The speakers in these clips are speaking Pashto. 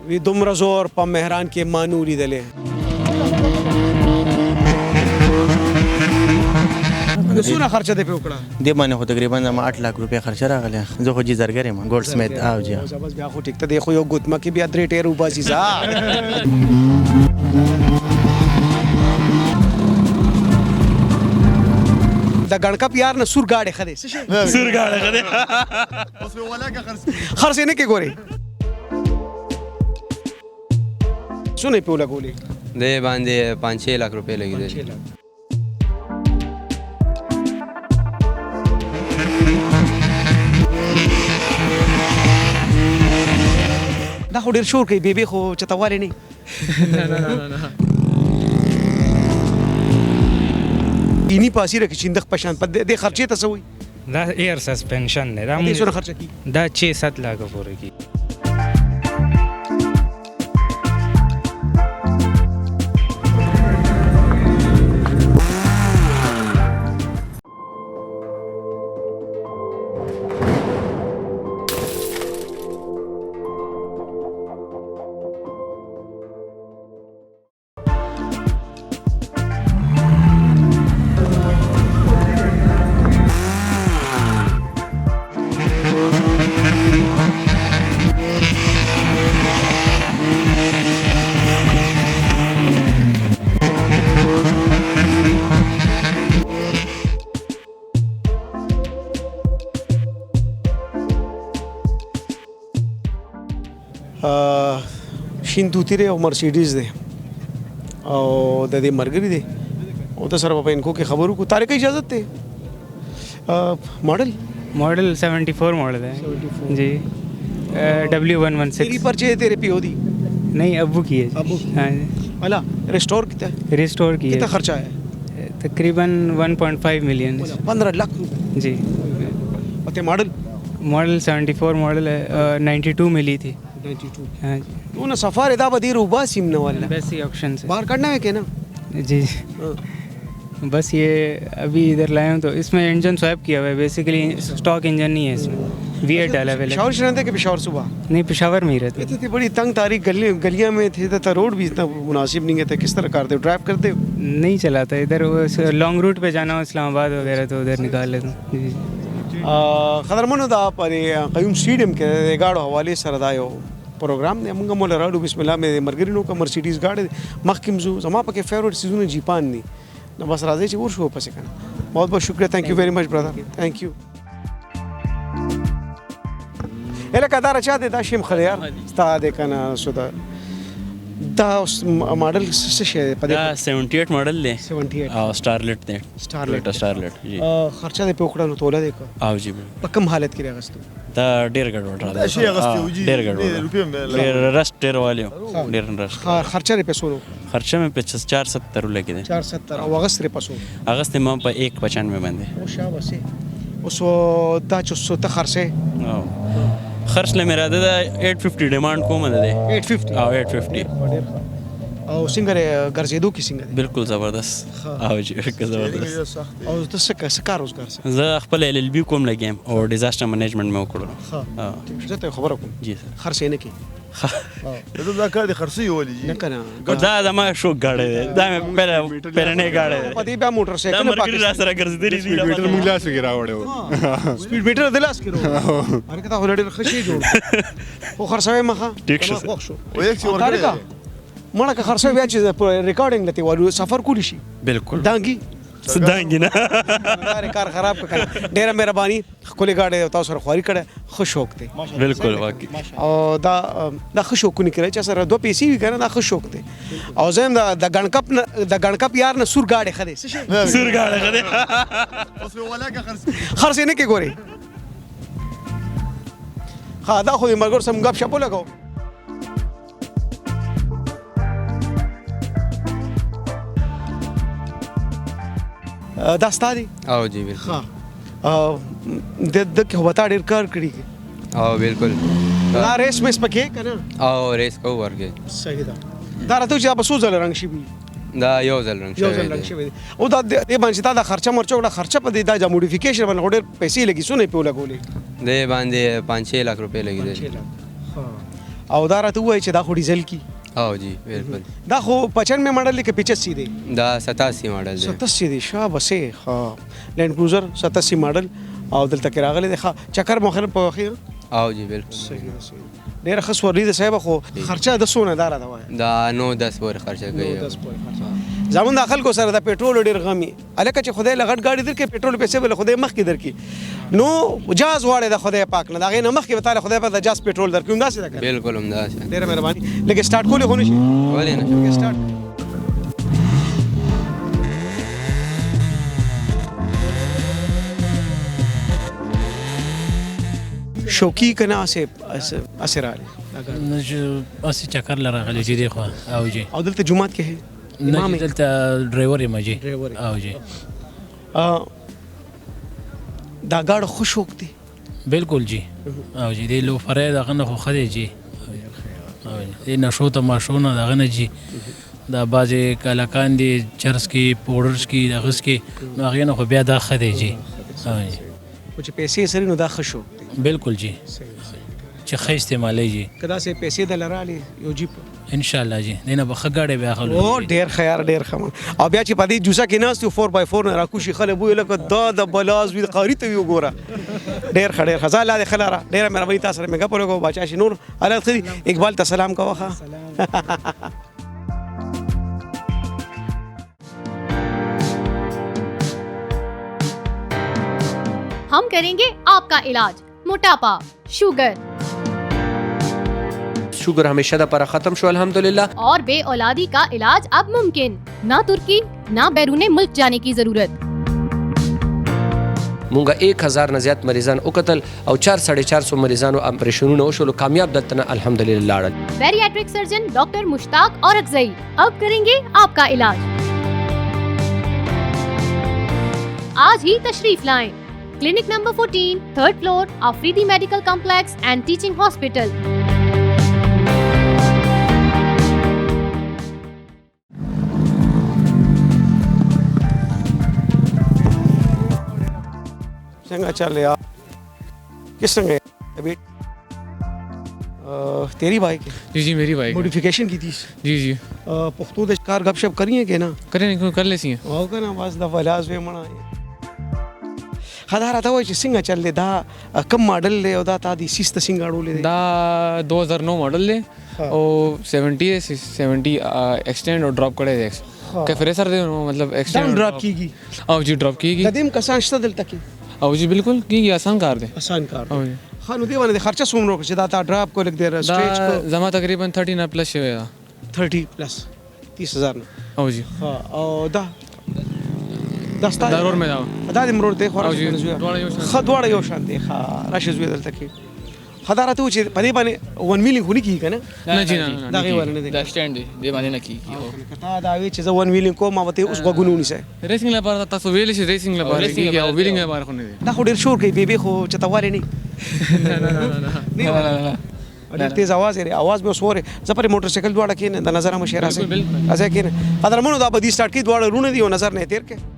وی دومره زور په مهران کې ما نه لیدلی. نو څونه خرچه دې پې وکړه؟ دې باندې خو تقریبا زما 8 لک روپۍ خرچه راغلی. زه خو جیزرګر یم، ګولډ سمیت. او جی بس بیا خو ټیک ته دی، خو یو ګوتمه کې بیا 3 ټیر وباسي سا. د ګڼکپ یار نه سور گاډې ښه دی. څه شی؟ سور گاډې ښه دی. اوس مې ولاکه خرڅ یې نه کې ګورې څونه یې پې ولګولې؟ دې باندې 5-6 लाख रुपए लगी. دا خو ډېر شور کوي، بیبي خو چتوالی نه. اینی پاسی رکھي چندخ پشان په دې خرچې ته څه وایي؟ دا ایر سسپینشن دی. دا دې څونه خرچه کېږي؟ دا 6-7 लाख پورې کېږي. شین توتی دی او مرسیډیز دی او د دې ملګري دی او د سره په انکو کې خبرو کو. طارق اجازت دی. ماڈل 74 मॉडल है जी. W116 तेरी पर्चे तेरे पियो दी? नहीं, अब्बू की है. अब्बू? हाँ जी. अला रिस्टोर कितना है? रिस्टोर की है. कितना खर्चा है? तकरीबन 1.5 मिलियन 15 लाख जी. और ते मॉडल 74 मॉडल है. 92 मिली थी. 92 हाँ जी. वो ना सफार इदा बदी रूबा सिम न वाला बस ये ऑप्शन से बाहर काटना है क्या ना? जी. बस ये अभी इधर लाया हूँ तो इसमें इंजन स्वैप किया हुआ है. बेसिकली स्टॉक इंजन नहीं है इसमें. V8 डाला हुआ है. पेशावर से रहते कि पेशावर सुबह? नहीं, पेशावर में ही रहते. इतनी बड़ी तंग तारीख गलियां में थे तो रोड भी इतना मुनासिब नहीं है. किस तरह करते हो? ड्राइव करते हो? नहीं चलाता इधर. लॉन्ग रूट पे जाना हो इस्लामाबाद वगैरह तो उधर निकाल लेता हूँ. जी. قدرمنو دا پر قیوم سټیډیم کې د گاډو حواله سره دا یو پروګرام دی. موږ مول راډو بسم الله مې مرګرینو کا مرسیډیز گاډي مخکیم زو زما پکې فیوریټ سیزونه جیپان دي. نو بس راځي چې ورشو پسې کنه. बहुत बहुत शुक्रिया. Thank you very much brother. Thank you. الکه دا رچا دې دا شیم خلیار ستا دې کنه سودا دا ماډل څه شي په دې؟ دا 78 ماډل دی. 78 او سټارلټ دی. سټارلټ جی. خرچه دې په وکړه نو توله دې کو. او جی په کوم حالت کې راغستو؟ دا ډیر ګډوډ راځي. دا شی اغستو جی. ډیر ګډوډ. ډیر رست ډیر والیو. ډیر رست. خرچه دې پیسو خرچه مې 470 لګی دی. 470 او اغست دې پیسو اغست ما په 195 باندې. او شابه اوس دا چې څو ته خرڅه خرچ له میرا ده 850 ډیماند کوم ده 850 او 850 او څنګه ګرځېدو کې څنګه؟ بالکل زبردست. او جی زبردست. او تاسو څه کار روزګار څه؟ زه خپل LLB کوم لګیم او ډیزاستر مینجمنت مې وکړو. زه ته خبره کوم. جی سر. خرڅ نه کی دا کار د خرڅي ولې جی؟ نه کنه دا زما شو غاړه ده. دا مې پرنه غاړه ده. په دې بیا موټر دا سایکل مرګ را سره ګرځېدلی دی. میټر موږ لاس کې راوړو. سپیډ میټر د لاس کې ورو هر کته هولډر خشي جوړ خو خرڅوي مخه ټیک شو. خوښ شو. او یک څه ورکړه مړه که خرڅوي بیا چې ریکارډینګ لته ورو سفر کولی شي بالکل. دانګي صدانګي نه. دا کار خراب کړه. ډیره مهرباني. خپل گاډي تاسو سره خواري کړه. خو شوق دی. بالکل واقعي. او دا خو شوق نه کړی چې سره دوه پیسې وی کنه. دا خو شوق دی. او زم د ګڼکپ یار نه سور گاډي خدي. سور گاډي خدي. اوس مې ولاکه خرڅ نه کې ګوري. ها دا خو مرګور سم غب شپو لګاو. دا ستاري او جی بالکل. ها د کې وتا ډیر کار کړی. او بالکل. دا ریس مې سپکې کنه. او ریس کو ورګه. صحیح ده. دا راته چې تاسو ځل رنگ شي وي. دا یو ځل رنگ شوی دی. او دا دې باندې دا خرچه مرچه ولا خرچه په دې دا موډیفیکیشن باندې ډېر پیسې لګي. سونه په لګولې دې باندې 5-6 लाख रुपए लगी. ها او دا راته وایي چې دا خو ډیزل کی او جی بالکل دا خو 95 ماډل کې 85 دی دا 87 ماډل دی 87 دی شابه ها لینډ کروزر 87 ماډل او دلته کې راغلی دی چکر مخالف په وخت او جی بالکل صحیح ډېر ښه سورلي ده صاحب خو خرچه د څونه دا راته وایه دا 9-10 پورې خرچه کوي زمون د خلکو سره د پیټرول ډېر غمي هلکه چې خدای له غټ ګاډي درکړي پیټرول پیسې به له خدای مخکې درکړي نو جاز غواړې د خدای پاک نه د هغې نه مخکې به تا له خدای پاک د جاز پیټرول درکړي همداسې ده که بالکل همداسې ډېره مهرباني لکه سټارټ کولی خو نه شي ولې نه سټارټ شوقي که نه اسې راغلی اسی چکر لراغلی چې دی خو او جی او دلته جومات کې نه چې دلته ډرایور یم جی ډرایور او جی دا ګاډ خو شوق دی بالکل جی او جی دی لو فرای دغه نه خو خدي جی او جی نشو ته ماشونه دغه نه جی دا بعضې کلاکان دي چرس کې پوډرز کې دغس کې نو هغې نه خو بیا دا ښه دی جی خو چې پیسې سري نو دا ښه شوق دی بالکل جی چې ښه استعمالی جی که داسې پیسې د لرالې یو جیپ انشاءالله جی دی نه به ښه ګاډی بیا اخلو او ډېر ښه یار ډېر ښه او بیا چې په دې جوسه کې ناست یو 4x4 نه راکوشي خلک بوی لکه دا د بلاز وي قاري ته وي وګوره ډېر ښه ډېر ښه ځه الله دې ښه لاره ډېره مهرباني تا سره مې ګپ ولګو باچا شي نور حالت ښه دي اقبال ته سلام کوه ښه हम करेंगे आपका इलाज मोटापा शुगर शुगर हमेशा दा पर खत्म शो अल्हम्दुलिल्लाह और बे औलादी का इलाज अब मुमकिन ना तुर्की ना बैरून मुल्क जाने की जरूरत مونږه 1000 نه زیات مریضان وکتل او 4-450 مریضانو اپریشنونه وشول کامیاب دلته الحمدلله لاړل बैरियाट्रिक सर्जन डॉक्टर मुश्ताक और अक्सई अब करेंगे आपका इलाज आज ही तशरीफ लाएं clinic number 14 third floor Afridi medical complex and teaching hospital څنګه چل رہا किस तरह है अभी तेरी बाइक है जी जी मेरी बाइक है। मॉडिफिकेशन की थी जी जी पुख्तू दे कार गपशप करी है कि ना करें नहीं कर लेती हैं او کنه واس د فلاس و مړه خدای راته وایي چې څنګه چل دی دا کم ماډل دی او دا تا دي سیسته څنګه اړولې دی دا 2009 मॉडल है और 70 एक्सटेंड और ड्रॉप करे है क्या फ्रेशर दे मतलब डाउन एक्सटेंड ड्रॉप کیږي او जी ड्रॉप कीगी قدیم کسان شته دلته کې او जी बिल्कुल कीगी आसान कार दे آسان کار او دی जी خانو دی باندې خرچه څومره وکړه چې دا تا ډراپ کو لګ دی سټریچ دا کو जमा तकरीबन 30 प्लस شوی دا 30 پلس 30000 نه او जी ها او دا دا ستا ضرور में दाओ دا د مرور دی خو او جی راځي دواړه یو شان خدواړه یو شان دی ها راشه زوی دلته کې خدای راته و چې په دې باندې 1 میلیون خو نه کیږي کنه نه جی نه دا غي ورنه دی دا سټاند دی دی باندې نه کیږي کته دا وی چې زه 1 میلیون کوم او ته اوس غوګونو نیسه ریسینګ لپاره تاسو ویل شي ریسینګ لپاره کیږي او ویلینګ لپاره خو نه دی دا خو ډیر شور کوي بیبي خو چتواله نه نه ډیر تیز आवाज لري आवाज به وسوره زه پر موټر سایکل دواړه کینې د نظر مشهره سي ازه کینې قدرمنو دا بدی سٹارټ کی دواړه رونه دی او نظر نه تیر کې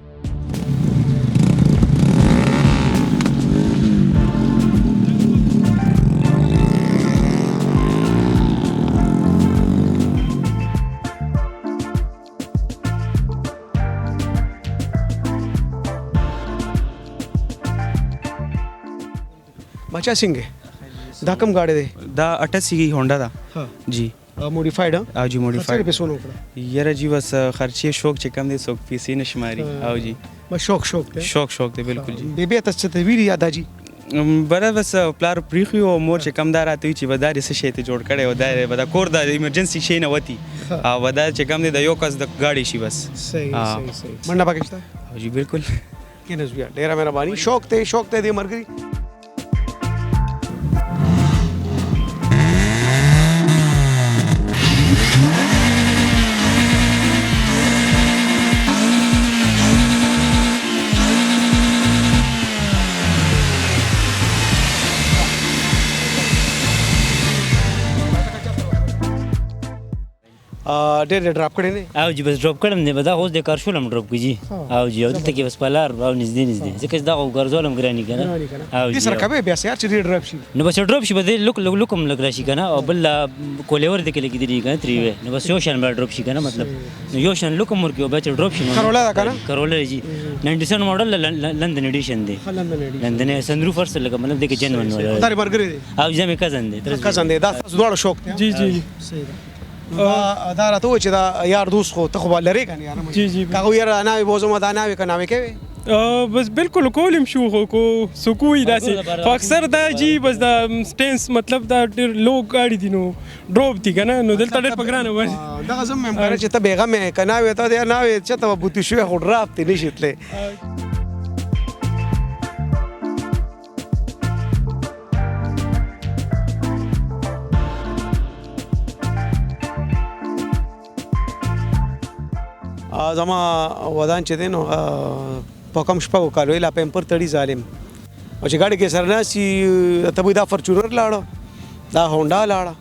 बच्चा सिंह دا کم گاڑی دی دا 88 کی هونډا دا ها جی موډیفاید او جی موډیفاید په سونو کړه یره جی بس خرچې شوق چې کم دي سوق پیسې نشماري او جی ما شوق دی شوق دی بالکل جی بیبي تاسو ته ویری یاد اجي بره بس پلار پریخي او مور چې کم دار اته چې وداري څه شي ته جوړ کړي او دا ودا کور د ایمرجنسي شي نه وتی او ودا چې کم دي د یو کس د گاډي شي بس صحیح منډه پاکستان او جی بالکل کینس بیا ډیره مهرباني شوق ته دې مرګري ډېر ډراپ کړی نه او جی بس ډراپ کړم دی به دا اوس د کارشولم ډراپ کړي او جی او دلته کې بس په لار او نږدې ځکه چې دغه ګرځولم ګراني که نه او دې سره کوې بیا سیار چې ډېر ډراپ شي نو بس ډراپ شي به دی لوکم لږ راشي که نه او بل کولیور دی کې لګېدلي که نه ترې وی نو بس یو شان به ډراپ شي که نه مطلب نو یو شان لوکم ورکړي او بیا چې ډراپ شي نو کرولا ده که نه کرولا جی 97 ماډل لندن ایډیشن دی لندن سنروف ورسره لکه مطلب دی کې جنون دا دې ملګری دی او زه مې کزن دی کزن دی دا ستاسو دواړو شوق دی جی جی صحیح ده دا راته وایي چې دا یار دوست خو ته خو به لرې که نه یاره جی جی که هغه یاره ناوې بوزم دا ناوې که ناوې کوې بس بالکل کولم شو خو سکوی داسې خو اکثر دا جی بس دا سټینس مطلب دا ډېر لو ګاډي دي نو ډروپ دي که نه نو دلته ډېر په ګرانه باندې دغه زه مې هم چې ته بېغمې که ناوې ته دی ناوې چېرته به بوتي شوې خو ډراپ دې نه شي تللی زما ودان چې دی نو په کم شپږو کالو لا پیمپر تړي ظالم او چې ګاډي کې سره ناستي ته به دا فورچونر لاړه دا هونډا لاړه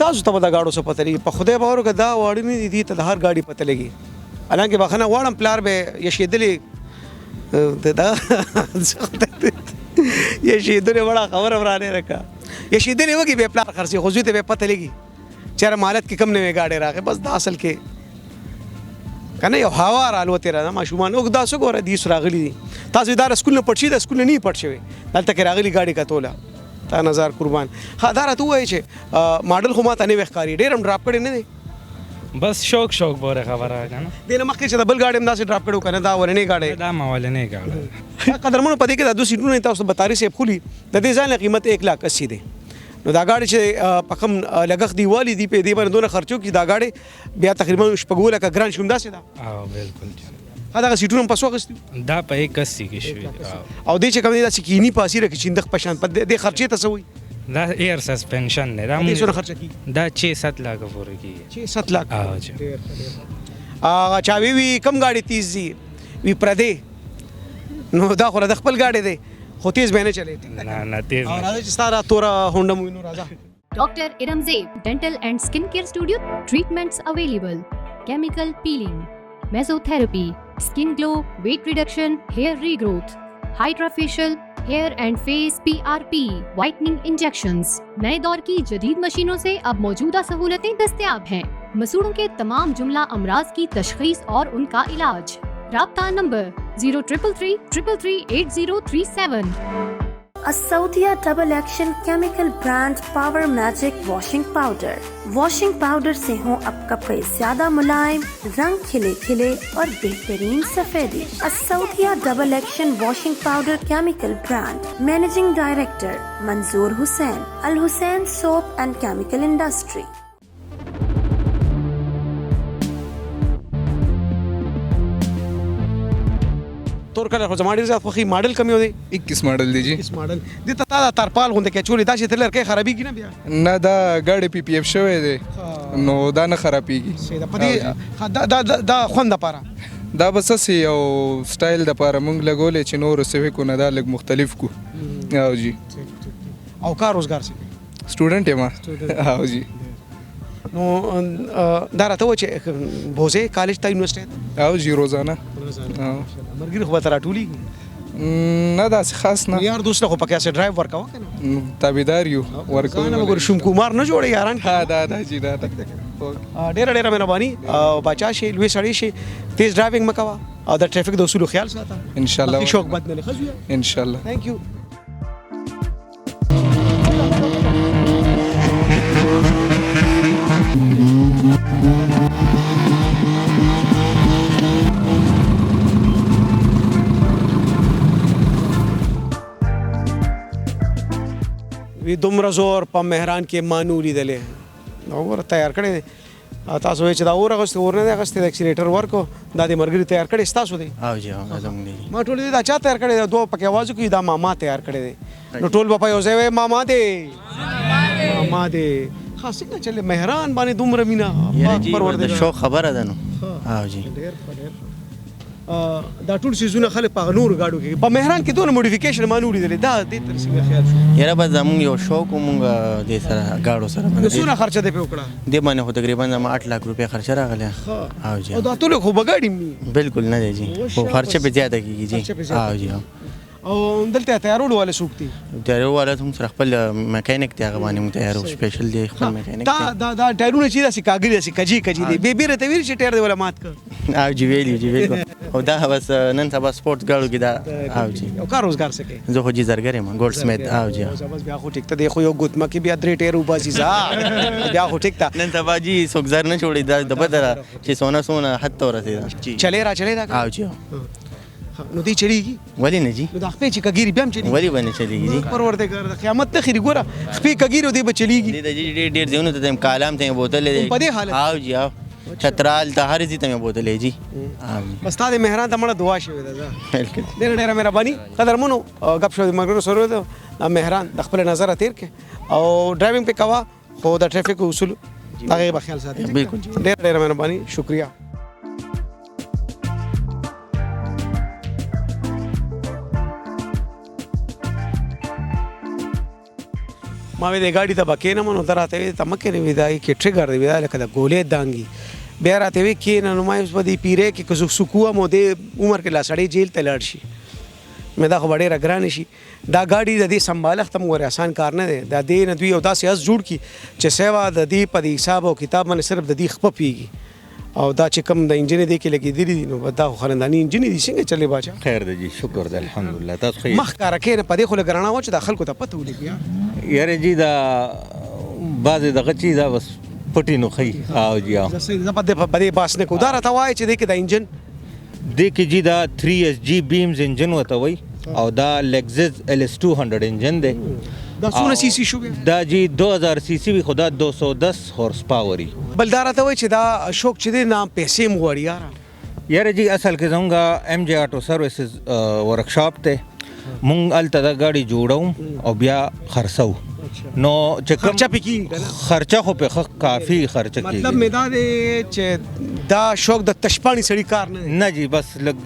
تاسو ته به دا ګاډو څه پته لګي په خدای باور وکړه دا واړه نه دي ته د هر ګاډي پته لګي حالانکه بخښنه غواړم پلار به یشېدلې دا یشېدلې وړه خبره ورانه رکا یشېدلې وږي به پلار خرڅي خو زوی ته به پته لګي چېرې مالت کې کم نوې ګاډي راغې بس دا اصل کې کنه یو هوا رالوتې را ده ماشومان اوږ دا څه ګوره دیس راغلي دي تاسو دا سکول نه پټ شي د سکول نه پټ شوی دلته کې راغلي ګاډي کتوله تا نظر قربان ها دا راته ووایي چې ماډل خو ما ته نوی ښکاري ډېر هم ډراپ کړی نه دی بس شوق بوره خبره که نه دې نه مخکې چې د بل ګاډي هم داسې ډراپ کړی و که نه دا ولنې ګاډی دا ما ولنې ګاډی قدرمنو په دې کې دا دوه سیټونه تاسو ته بطاري صاحب خولي د دې ځای نه قیمت 1,80,000 دی نو دا ګاډي چې په کوم لګښت دیوالي دی په دې باندې دونه خرچو کې دا ګاډي بیا تقریبا شپږ لکه ګران شوم داسې ده او بالکل هغه سیټونه په څو اخیستي دا په 81 کې شوي او دې چې کوم داسې کینی پاسي راکړي چې اندخ پشان په دې خرچې ته څه وایي دا ایر سسپنشن دی دا دې څونه خرچه کېږي دا 6-7 लाख پورې کېږي 6-7 लाख او جی چا وی کم ګاډي تیز دي وی پردې نو دا خو د خپل ګاډي دی خو تیز به نه چلے نه تیز او راځي چې ستاره تورا هونډا مو نو راځه Dr. Iramzeeb Dental and Skincare Studio. Treatments available: chemical peeling, mesotherapy, skin glow, weight reduction, hair regrowth, hydrofacial, hair and face PRP, whitening injections. नए दौर की जदीद मशीनों से अब मौजूदा सहूलतें दस्तयाब हैं. मसूड़ों के तमाम जुमला अमराज की तशखीस और उनका इलाज. राब्ता नंबर 0333338037. Asaudia Double Action Chemical Brand Power Magic Washing Powder. Washing powder से हों अब कपड़े ज्यादा मुलायम, रंग खिले खिले और बेहतरीन सफेदी. असौदिया double action washing powder chemical brand. Managing director Manzoor Hussain, Al Hussain soap and chemical industry. تور کلر خو زما ډېر زیات خوښي ماډل کم یو دی 21 ماډل دی جی 21 ماډل دې ته تا دا ترپال غونډه کې چولې دا چې تل لرکې خرابېږي نه بیا نه دا ګاډي پی پی اف شوی دی نو دا نه خرابېږي په دې دا خوند لپاره دا بس یو سټایل دپاره موږ لګولې چې نورو سویکو نه دا لږ مختلف کو او جی او کار روزګار څه سټوډنټ یم او جی نو دا راته و چې بوزې کالج ته یونیورسټي او جی روزانه مرګري خو به ته راټولېږي نه داسې خاص نه یار دوست خو پکې اسې ډرایو ورکوه که نه تابعدار یو ورکوو ځان به شوم کمار نه جوړې یاران ها دا جی دا ډېره مهرباني او باچا شي لوی سړی شي تیز ډرایوینګ مه کوه او د ټریفک د اصولو خیال ساته انشاءالله شوق بد نه لې ښه زویه انشاءالله تھینک یو وی دومره زور په مهران کې مانو لیدلې وګوره تیار کړی دی تاسو وایئ چې دا اور اغوستی اور نه دی اغوستی د اکسیلیټر ورکو دا د ملګري تیار کړی ستاسو دی او جی زموږ دی ما ټول دا چا تیار کړی دی دوه پکې اواز وکړي دا ماما تیار کړی دی نو ټول به په یو ځای وایي ماما دی ماما دی ښه څنګه چلې مهران باندې دومره مینه د شوق خبره ده نو او جی دا ټول سيزونه خلک په نور گاډو کې په مهران کې دونه موډیفیکیشن ما نور دي دا دې تر څنګه خیال شو یاره بس زمونږ یو شوق مونږ دې سره گاډو سره باندې څونه خرچه دې په وکړه دې باندې خو تقریبا زما 8 لک روپیا خرچه راغله او جی او دا ټول خو بګاډي بالکل نه دی جی خو خرچه به زیاده کیږي جی او جی او دلته تیارول والے سوکتي تیارول والے هم سره خپل میکانیک ته غوانه مو تیارو سپیشل دی خپل میکانیک دا ټایرونه چې داسې کاګری داسې کجی دی به بیره ته ویل چې ټایر دی ولا مات ک او جی ویلی او دا بس نن سبا سپورت غاړو کې دا او جی او کار روزګار سکے زه خو جی زرګر یم ګولډ سمیت او جی بس بیا خو ټیک ته دی خو یو ګوتما کې بیا درې ټایر وباسي زا بیا خو ټیک ته نن سبا جی سوګزار نه جوړی دا د بدره چې سونا حتی ورسېدا چلے دا او جی نو دی چلیږي ولی نه جی نو د خپې چې کګيري بیا هم چلیږي ولی باندې چلیږي جی پروردګار د قیامت ته خېری ګوره خپې کګيرو دی بچلیږي دی جی ډېر دیونه ته کالام ته بوتل دی په دې حالت او جی او چترال ته هر دي ته بوتل جی بس تا د مهران ته مړه دعا شوی ده بالکل ډېر مهرباني قدرمنو غب شو د مګرو سره ده مهران د خپل نظر تیر کې او ډرایوینګ په کوا خو د ټریفیک اصول هغه به خیال ساتي بالکل ډېر مهرباني شکریا ما وی د ګاډي ته بکې نه منو دراته وی ته مکه نه وی دا کې ټریګر دی دا لکه د ګولې دانګي بیا راته وی کې نه نو ما اوس په دې پیره کې که سکوه مو دې عمر کې لا سړی جیل ته لاړ شي مې دا خو ډېره ګرانه شي دا ګاډي د دې سمبالښت هم ور آسان کار نه دی دا دې نه دوی او داسې اس جوړ کی چې سیوا د دې په حساب او کتاب باندې صرف د دې خپ پیږي او دا چې کوم د انجن دی کې لګېدلی دي نو دا خاندانی انجن دي څنګه چلے باچا خیر دی جی شکر دی الحمدلله تاسو خیر مخ کار کې نه پدې خو لګرانه و چې د خلکو ته پته ولګي یاره جی دا بعضې دغه چی دا بس پټي نو خی او جی او زه په دې باس نه کو دا راته وایي چې دې کې د انجن دې کې جی دا 3SG بیمز انجن وته وای او دا لگزس LS200 انجن دی دا څونه سی سی شو دا جی 2000 سی سی وی خدا 210 هورس پاوري بلدار ته وای چې دا اشوک چې دی نام پیسې مغوړي یاره جی اصل کې زموږه MJ آټو سروسز ورکشاپ ته مونږ الته دا ګاډي جوړو او بیا خرڅو نو چې خرچه پکې خرچه خو په کافي خرچه کیږي مطلب مې دا دی چې دا شوق د تشپانی سړی کار نه جی بس لګ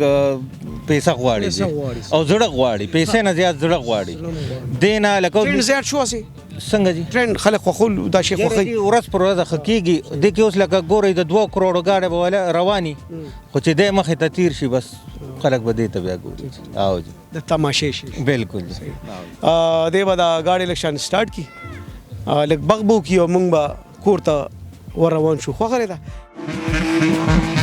پیسې غواړي او زړه غواړي پیسې نه زیات زړه غواړي دینا لکه ټرند زیات شو سي څنګه جی ټرند خلک خو دا شي خو ورځ پر ورځ خکېږي د کې اوس لکه ګوري د 2 کروڑو گاډي به رواني خو چې د مخې ته تیر شي بس خلک به دې ته بیا ګوري او جی د تماشې شي بالکل دی به دا گاډي لکشن سٹارټ کی لک بغبو کی او مونږ به کور ته ور روان شو خو غره ده